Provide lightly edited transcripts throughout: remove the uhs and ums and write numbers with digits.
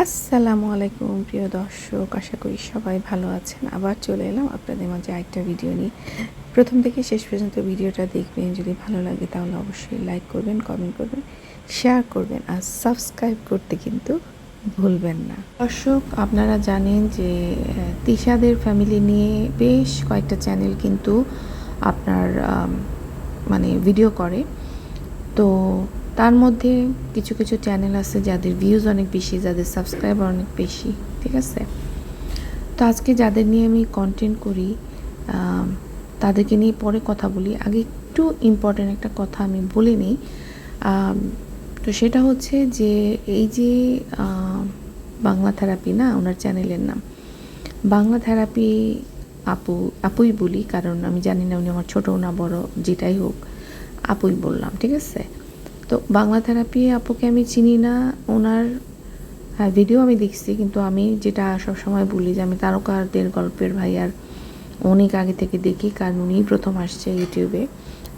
আসসালামু আলাইকুম প্রিয় দর্শক, আশা করি সবাই ভালো আছেন। আবার চলে এলাম আপনাদের মাঝে একটা ভিডিও নিয়ে। প্রথম থেকে শেষ পর্যন্ত ভিডিওটা দেখবেন। যদি ভালো লাগে তাহলে অবশ্যই লাইক করবেন, কমেন্ট করবেন, শেয়ার করবেন আর সাবস্ক্রাইব করতে কিন্তু ভুলবেন না। দর্শক, আপনারা জানেন যে তিশাদের ফ্যামিলি নিয়ে বেশ কয়েকটা চ্যানেল কিন্তু আপনার ভিডিও করে। তো তার মধ্যে কিছু কিছু চ্যানেল আছে যাদের ভিউজ অনেক বেশি, যাদের সাবস্ক্রাইবার অনেক বেশি, ঠিক আছে। তো আজকে যাদের নিয়ে আমি কন্টেন্ট করি তাদেরকে নিয়ে পরে কথা বলি। আগে একটু ইম্পর্ট্যান্ট একটা কথা আমি বলে নিই। তো সেটা হচ্ছে যে এই যে বাংলা থেরাপি, না ওনার চ্যানেলের নাম বাংলা থেরাপি আপুই বলি, কারণ আমি জানি না উনি আমার ছোটো না বড়, যেটাই হোক আপুই বললাম, ঠিক আছে। তো বাংলা থেরাপি আপুকে আমি চিনি না, ওনার ভিডিও আমি দেখছি, কিন্তু আমি যেটা সবসময় বলি যে আমি তারকাদের গল্পের ভাইয়ার অনেক আগে থেকে দেখি, কারণ উনিই প্রথম আসছে ইউটিউবে।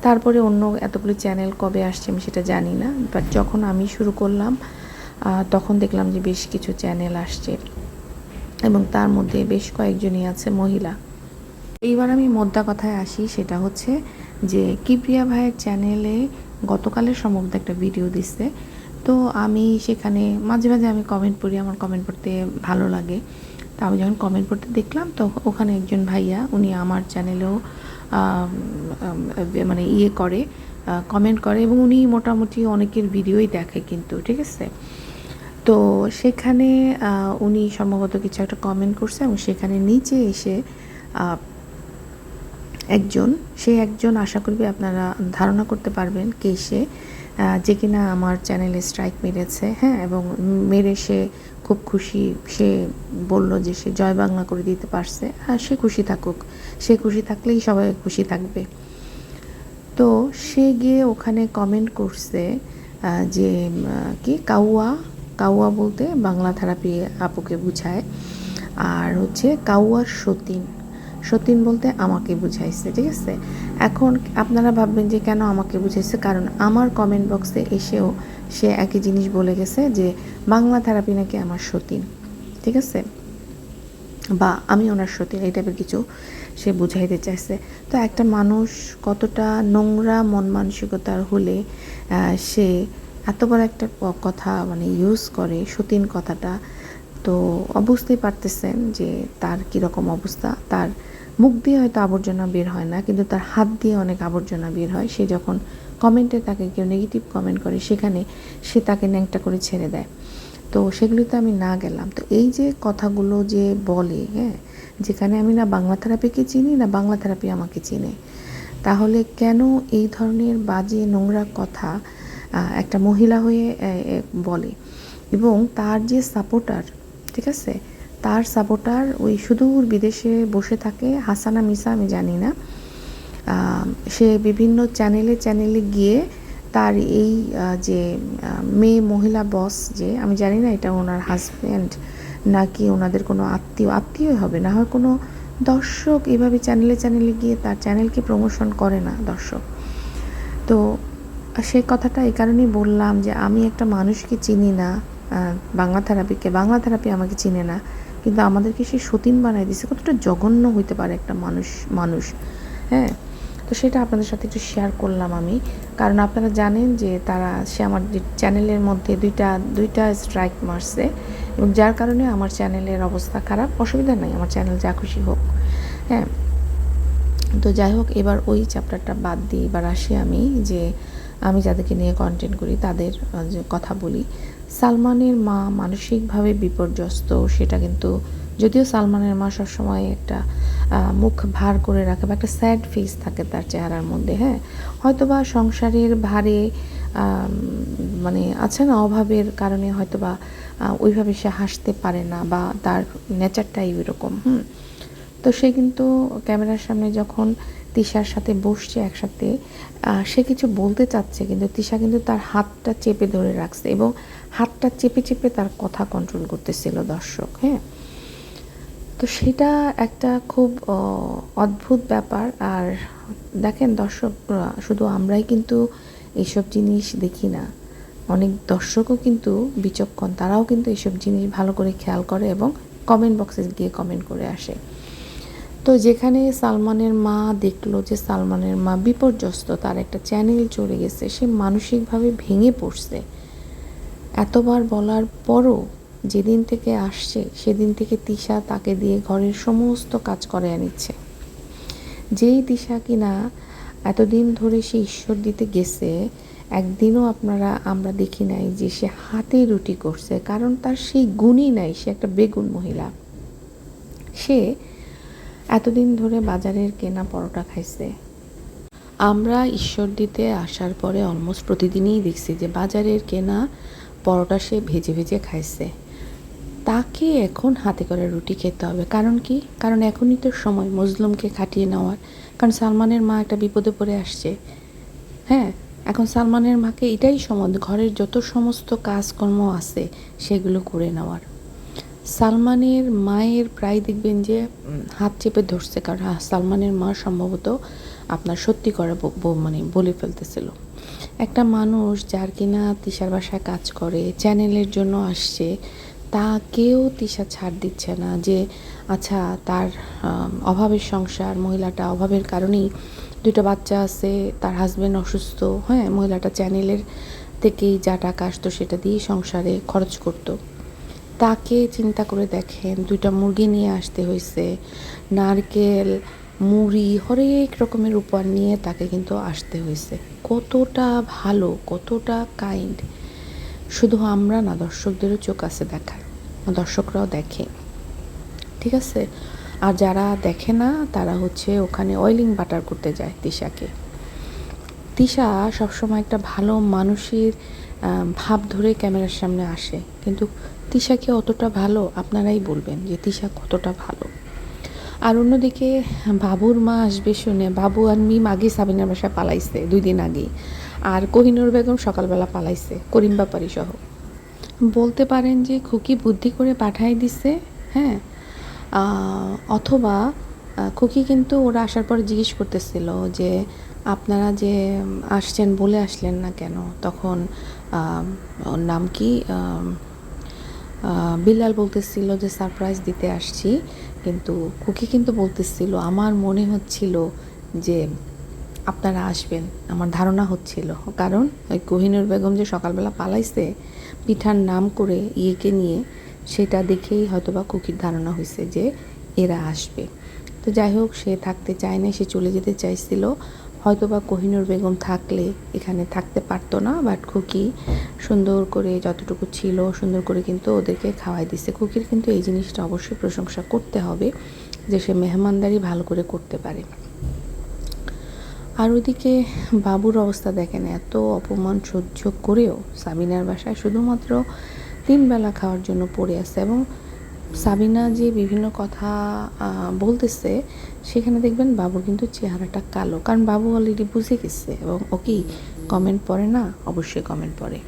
তারপরে অন্য এতগুলো চ্যানেল কবে আসছে আমি সেটা জানি না, বাট যখন আমি শুরু করলাম তখন দেখলাম যে বেশ কিছু চ্যানেল আসছে এবং তার মধ্যে বেশ কয়েকজনই আছে মহিলা। এইবার আমি মোদ্দা কথায় আসি, সেটা হচ্ছে যে কিপ্রিয়া ভাইয়ের চ্যানেলে গতকালের সম্ভবত একটা ভিডিও দিচ্ছে। তো আমি সেখানে মাঝে মাঝে আমি কমেন্ট পড়ি, আমার কমেন্ট পড়তে ভালো লাগে। তো আমি যখন কমেন্ট পড়তে দেখলাম, তো ওখানে একজন ভাইয়া, উনি আমার চ্যানেলেও করে, কমেন্ট করে, এবং উনি মোটামুটি অনেকের ভিডিওই দেখে কিন্তু, ঠিক আছে। তো সেখানে উনি সম্ভবত কিছু একটা কমেন্ট করছে এবং সেখানে নিচে এসে একজন আশা করবি আপনারা ধারণা করতে পারবেন কে সে, যে কিনা আমার চ্যানেলে স্ট্রাইক মেরেছে, হ্যাঁ, এবং মেরে সে খুব খুশি। সে বলল যে সে জয় বাংলা করে দিতে পারছে, আর সে খুশি থাকুক, সে খুশি থাকলেই সবাই খুশি থাকবে। তো সে গিয়ে ওখানে কমেন্ট করছে যে কি কাউয়া কাউয়া বলতে বাংলা থেরাপি আপুকে বুঝায়, আর হচ্ছে কাউয়ার সতীন বলতে আমাকে বুঝাইছে, ঠিক আছে। এখন আপনারা ভাববেন যে কেন আমাকে বুঝাইছে, কারণ আমার কমেন্ট বক্সে এসেও সে একই জিনিস বলে গেছে যে বাংলা থেরাপি নাকি আমার সতীন, ঠিক আছে, বা আমি ওনার সতীন, এই টাইপের কিছু সে বুঝাইতে চাইছে। তো একটা মানুষ কতটা নোংরা মন মানসিকতার হলে সে এত বড় একটা কথা ইউজ করে, সতীন কথাটা। তো বুঝতেই পারতেছেন যে তার কীরকম অবস্থা। তার মুখ দিয়ে হয়তো আবর্জনা বের হয় না, কিন্তু তার হাত দিয়ে অনেক আবর্জনা বের হয়। সে যখন কমেন্টে তাকে কেউ নেগেটিভ কমেন্ট করে, সেখানে সে তাকে ন্যাংটা করে ছেড়ে দেয়। তো সেগুলিতে আমি না গেলাম। তো এই যে কথাগুলো যে বলে, হ্যাঁ, যেখানে আমি না বাংলা থেরাপিকে চিনি না বাংলা থেরাপি আমাকে চিনে, তাহলে কেন এই ধরনের বাজে নোংরা কথা একটা মহিলা হয়ে বলে? এবং তার যে সাপোর্টার, ঠিক আছে, তার সাপোর্টার ওই সুদূর বিদেশে বসে থাকে, হাসানা মিসা আমি জানি না, সে বিভিন্ন চ্যানেলে গিয়ে তার এই যে মেয়ে মহিলা বস, যে আমি জানি না এটা ওনার হাজব্যান্ড নাকি ওনাদের কোনো আত্মীয় হবে, না হয় কোনো দর্শক এভাবে চ্যানেলে গিয়ে তার চ্যানেলকে প্রমোশন করে না দর্শক। তো সেই কথাটা এই কারণেই বললাম যে আমি একটা মানুষকে চিনি না, বাংলা থেরাপি আমাকে চিনে না, কিন্তু আমাদেরকে সে সতীন বানাই দিছে। কতটা জঘন্য হইতে পারে একটা মানুষ, হ্যাঁ। তো সেটা আপনাদের সাথে একটু শেয়ার করলাম আমি, কারণ আপনারা জানেন যে সে আমার চ্যানেলের মধ্যে দুইটা স্ট্রাইক মারছে, এবং যার কারণে আমার চ্যানেলের অবস্থা খারাপ। অসুবিধা নাই, আমার চ্যানেল যা খুশি হোক, হ্যাঁ। তো যাই হোক, এবার ওই চ্যাপ্টারটা বাদ দিয়ে এবার আসি আমি যে আমি যাদেরকে নিয়ে কন্টেন্ট করি তাদের যে কথা বলি। সালমানের মা মানসিকভাবে বিপর্যস্ত, সেটা কিন্তু, যদিও সালমানের মা সবসময় একটা মুখ ভার করে রাখে বা একটা স্যাড ফেস থাকে তার চেহারার মধ্যে, হ্যাঁ, হয়তোবা সংসারের ভারে আছে না, অভাবের কারণে হয়তোবা ওইভাবে সে হাসতে পারে না, বা তার নেচারটাই ওইরকম। তো সে কিন্তু ক্যামেরার সামনে যখন তিশার সাথে বসছে একসাথে, সে কিছু বলতে চাচ্ছে, কিন্তু তিশা কিন্তু তার হাতটা চেপে ধরে রাখছে এবং হাতটা চেপে তার কথা কন্ট্রোল করতেছিল দর্শক, হ্যাঁ। তো সেটা একটা খুব অদ্ভুত ব্যাপার। আর দেখেন দর্শক, শুধু আমরাই কিন্তু এইসব জিনিস দেখি না, অনেক দর্শকও কিন্তু বিচক্ষণ, তারাও কিন্তু এসব জিনিস ভালো করে খেয়াল করে এবং কমেন্ট বক্সে গিয়ে কমেন্ট করে আসে। তো যেখানে সালমানের মা দেখলো যে সালমানের মা বিপর্যস্ত, তার একটা চ্যানেল চলে গেছে, সে মানসিকভাবে ভেঙে পড়ছে। এতবার বলার পরও যেদিন থেকে আসছে সেদিন থেকে তিশা তাকে দিয়ে ঘরের সমস্ত কাজ করে আনিচ্ছে। যেই তিশা কিনা এতদিন ধরে সে ঈশ্বর দিতে গেছে, একদিনও আমরা দেখি নাই যে সে হাতে রুটি করছে, কারণ তার সেই গুণই নাই, সে একটা বেগুন মহিলা। সে এতদিন ধরে বাজারের কেনা পরোটা খাইছে। আমরা ঈশ্বর দিতে আসার পরে অলমোস্ট প্রতিদিনই দেখছি যে বাজারের কেনা পরোটা সে ভেজে ভেজে খাইছে। তাকে এখন হাতে করে রুটি খেতে হবে, কারণ কি? কারণ এখনই তো সময় মজলুমকে খাটিয়ে নেওয়ার। কারণ সালমানের মা একটা বিপদে পড়ে আসছে। হ্যাঁ, এখন সালমানের মাকে এটাই সময়, ঘরের যত সমস্ত কাজকর্ম আছে সেগুলো করে নেওয়ার। সালমানের মায়ের প্রায় দেখবেন যে হাত চেপে ধরছে, কারণ সালমানের মা সম্ভবত আপনার সত্যি করে মানে বলে ফেলতেছিল। একটা মানুষ যার কিনা তিশার বাসায় কাজ করে, চ্যানেলের জন্য আসছে, তাকেও তিশা ছাড় দিচ্ছে না যে আচ্ছা তার অভাবের সংসার, মহিলাটা অভাবের কারণেই, দুটো বাচ্চা আছে, তার হাজব্যান্ড অসুস্থ, হ্যাঁ, মহিলাটা চ্যানেলের থেকেই যা টাকা আসতো সেটা দিয়েই সংসারে খরচ করতো। তাকে চিন্তা করে দেখেন, দুইটা মুরগি নিয়ে আসতে হয়েছে, নারকেল, মুড়ি, হরেক রকমের উপহার নিয়ে তাকে কিন্তু আসতে হয়েছে। কতটা ভালো, কতটা কাইন্ড! শুধু আমরা না, দর্শকদেরও চোখ আছে দেখার, দর্শকরাও দেখে, ঠিক আছে? আর যারা দেখে না তারা হচ্ছে ওখানে অয়েলিং বাটার করতে যায় তিশাকে। তিশা সবসময় একটা ভালো মানুষের ভাব ধরে ক্যামেরার সামনে আসে, কিন্তু তিশা কি অতটা ভালো? আপনারাই বলবেন যে তিশা কতটা ভালো। আর অন্যদিকে বাবুর মা আসবে শুনে বাবু আর মিম আগে সাবিনার বাসায় পালাইছে 2 দিন আগেই, আর কোহিনুর বেগম সকালবেলা পালাইছে করিম ব্যাপারী সহ। বলতে পারেন যে খুকি বুদ্ধি করে পাঠাই দিছে, হ্যাঁ। অথবা খুকি কিন্তু ওরা আসার পর জিজ্ঞেস করতেছিল যে আপনারা যে আসছেন বলে আসলেন না কেন? তখন ওর নাম কি, বিল্লাল বলতেছিল যে সারপ্রাইজ দিতে আসছি, কিন্তু খুকি কিন্তু বলতেছিল আমার মনে হচ্ছিল যে আপনারা আসবেন, আমার ধারণা হচ্ছিল, কারণ ওই কোহিনুর বেগম যে সকালবেলা পালাইছে পিঠার নাম করে ইয়েকে নিয়ে, সেটা দেখেই হয়তোবা খুকির ধারণা হয়েছে যে এরা আসবে। তো যাই হোক, সে থাকতে চায় না, সে চলে যেতে চাইছিল। হয়তোবা কোহিনুর বেগম থাকলে এখানে থাকতে পারতো না, বাট খুকি সুন্দর করে যতটুকু ছিল সুন্দর করে কিন্তু ওদেরকে খাওয়াই দিছে। খুকির কিন্তু এই জিনিসটা অবশ্যই প্রশংসা করতে হবে যে সে মেহমানদারি ভালো করে করতে পারে। আর ওইদিকে বাবুর অবস্থা দেখেন, এত অপমান সহ্য করেও সাবিনার বাসায় শুধুমাত্র 3 বেলা খাওয়ার জন্য পড়ে আছে, এবং সাবিনা যে বিভিন্ন কথা বলতেছে সেখানে দেখবেন বাবুর কিন্তু চেহারাটা কালো, কারণ বাবু অলরেডি বুঝে গেছে। এবং ও কি কমেন্ট পড়ে না? অবশ্যই কমেন্ট পড়ে।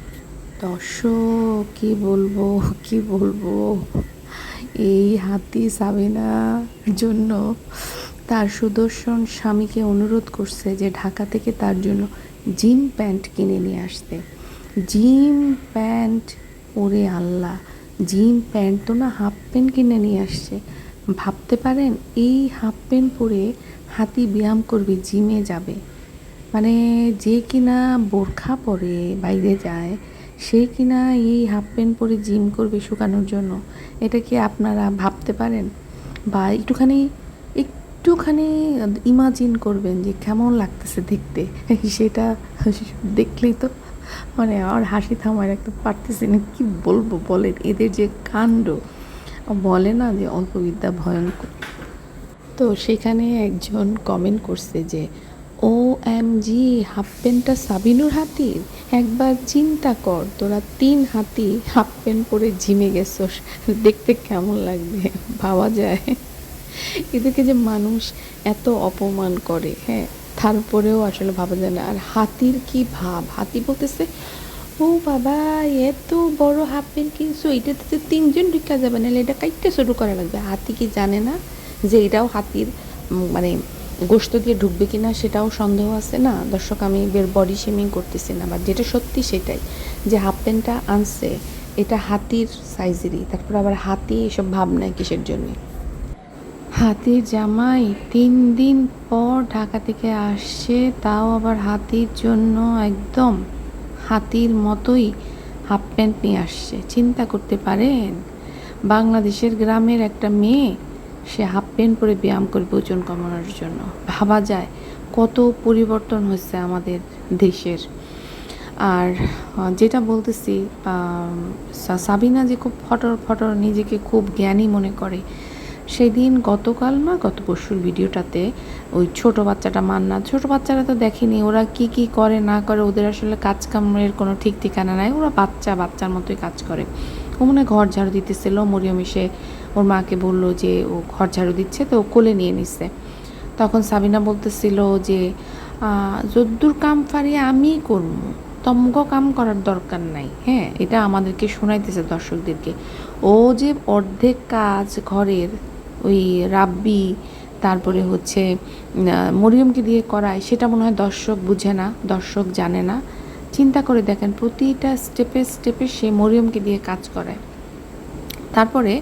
দর্শক কি বলবো, কি বলবো, এই হাতি সাবিনার জন্য তার সুদর্শন স্বামীকে অনুরোধ করছে যে ঢাকা থেকে তার জন্য জিম প্যান্ট কিনে নিয়ে আসতে। জিম প্যান্ট, ওরে আল্লাহ, জিম প্যান্ট তো না, হাফ প্যান্ট কিনে নিয়ে আসছে। ভাবতে পারেন, এই হাফ প্যান্ট পরে হাতি ব্যায়াম করবে, জিমে যাবে। মানে যে কিনা বোরখা পরে বাইরে যায়, সে কিনা এই হাফ প্যান্ট পরে জিম করবে শুকানোর জন্য। এটা কি আপনারা ভাবতে পারেন? বা একটুখানি ইমাজিন করবেন যে কেমন লাগতেছে দেখতে, সেটা দেখলেই তো মানে আমার হাসি থামায় রাখতে পারতেছি না। কি বলবো বলেন, এদের যে কাণ্ড! বলে না যে অল্পবিদ্যা ভয়ঙ্কর। তো সেখানে একজন কমেন্ট করছে যে OMG, হাফ প্যান্টটা সাবিনুর হাতির, একবার চিন্তা কর তোরা 3 হাতি হাফ প্যান্ট পরে জিমে গেছস, দেখতে কেমন লাগবে ভাবা যায়? এদেরকে যে মানুষ এত অপমান করে, হ্যাঁ, তারপরেও আসলে ভাবা যায় না। আর হাতির কি ভাব, হাতি বলতেছে ও বাবা, এত বড় হাফ প্যান্ট কিনছো, এটাতে তো 3 জন ঢুকা যাবে, নাহলে এটা কাইটটা শুরু করা লাগবে। হাতি কি জানে না যে এটাও হাতির মানে গোশত দিয়ে ঢুকবে কিনা সেটাও সন্দেহ আছে না দর্শক। আমি বডি শেমিং করতেছি না, বাট যেটা সত্যি সেটাই, যে হাফ প্যান্টটা আনছে এটা হাতির সাইজেরই, তারপর আবার হাতি এসব ভাব নাই কিসের জন্যে। হাতির জামাই 3 দিন পর ঢাকা থেকে আসছে, তাও আবার হাতির জন্য একদম হাতির মতোই হাফ প্যান্ট নিয়ে আসছে। চিন্তা করতে পারেন, বাংলাদেশের গ্রামের একটা মেয়ে সে হাফ প্যান্ট পরে ব্যায়াম করবে ওজন কমানোর জন্য। ভাবা যায় কত পরিবর্তন হয়েছে আমাদের দেশের। আর যেটা বলতেছি, সাবিনা যে খুব ফটর নিজেকে খুব জ্ঞানী মনে করে, সেদিন গতকাল না গত পরশুর ভিডিওটাতে ওই ছোট বাচ্চাটা মান্না, ছোট বাচ্চারা তো দেখেনি ওরা কি করে না করে, ওদের আসলে কাজ কামের কোনো ঠিক ঠিকানা নাই, ওরা বাচ্চার মতোই কাজ করে। ও মনে ঘর ঝাড়ু দিতেছিল, মরিয়ম এসে ওর মাকে বলল যে ও ঘর ঝাড়ু দিচ্ছে, তো ও কোলে নিয়ে নিচ্ছে। তখন সাবিনা বলতেছিল যে যদ্দুর কাম পারি আমি করবো, তমগ কাম করার দরকার নাই। হ্যাঁ, এটা আমাদেরকে শোনাইতেছে দর্শকদেরকে। ও যে অর্ধেক কাজ ঘরের ওই রাব্বি তারপরে হচ্ছে মরিয়মকে দিয়ে করায়, সেটা মনে হয় দর্শক বুঝে না, দর্শক জানে না। চিন্তা করে দেখেন, প্রতিটা স্টেপে সে মরিয়মকে দিয়ে কাজ করায়। তারপরে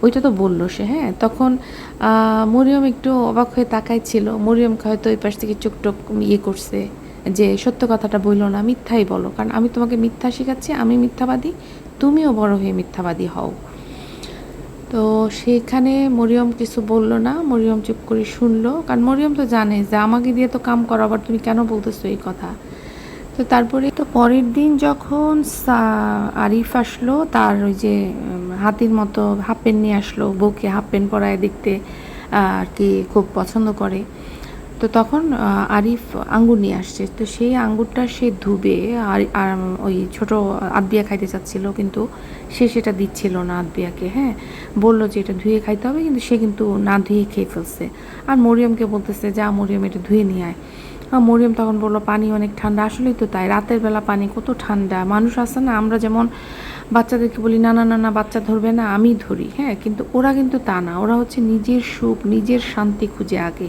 ওইটা তো বললো সে, হ্যাঁ, তখন মরিয়ম একটু অবাক হয়ে তাকাইছিল। মরিয়মকে হয়তো ওই পাশ থেকে চোখ টোক ইয়ে করছে যে সত্য কথাটা বললো না, মিথ্যাই বলো, কারণ আমি তোমাকে মিথ্যা শেখাচ্ছি, আমি মিথ্যাবাদী, তুমিও বড় হয়ে মিথ্যাবাদী হও। তো সেখানে মরিয়ম কিছু বললো না, মরিয়ম চুপ করে শুনলো, কারণ মরিয়ম তো জানে যে আমাকে দিয়ে তো কাম করো, আবার তুমি কেন বলতেছো এই কথা। তো তারপরে তো পরের দিন যখন আরিফ আসলো, তার ওই যে হাতির মতো হাফ প্যান্ট নিয়ে আসলো, বউকে হাফ প্যান্ট পরায় দেখতে আর কি খুব পছন্দ করে। তো তখন আরিফ আঙ্গুর নিয়ে আসছে, তো সেই আঙ্গুরটা সে ধুবে আর ওই ছোটো আদবিয়া খাইতে চাচ্ছিল, কিন্তু সে সেটা দিচ্ছিল না আদবিয়াকে। হ্যাঁ, বললো যে এটা ধুয়ে খাইতে হবে, কিন্তু সে কিন্তু না ধুয়ে খেয়ে ফেলছে। আর মরিয়মকে বলতেছে যা মরিয়ম এটা ধুয়ে নিয়ে আয়। মরিয়ম তখন বললো পানি অনেক ঠান্ডা। আসলেই তো তাই, রাতের বেলা পানি কত ঠান্ডা। মানুষ আছে না, আমরা যেমন বাচ্চাদেরকে বলি না না না না বাচ্চা ধরবে না, আমি ধরি, হ্যাঁ, কিন্তু ওরা কিন্তু তা না, ওরা হচ্ছে নিজের সুখ নিজের শান্তি খুঁজে আগে,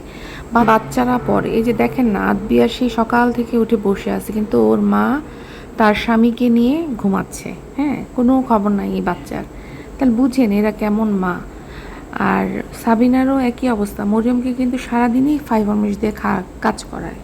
বা বাচ্চারা পরে। এই যে দেখেন না, আদবিয়া সেই সকাল থেকে উঠে বসে আছে, কিন্তু ওর মা তার স্বামীকে নিয়ে ঘুমাচ্ছে। হ্যাঁ, কোনো খবর নাই এই বাচ্চার। তাহলে বুঝেন এরা কেমন মা। আর সাবিনারও একই অবস্থা, মরিয়মকে কিন্তু সারাদিনই ফাইবার মেশ দিয়ে কাজ করায়।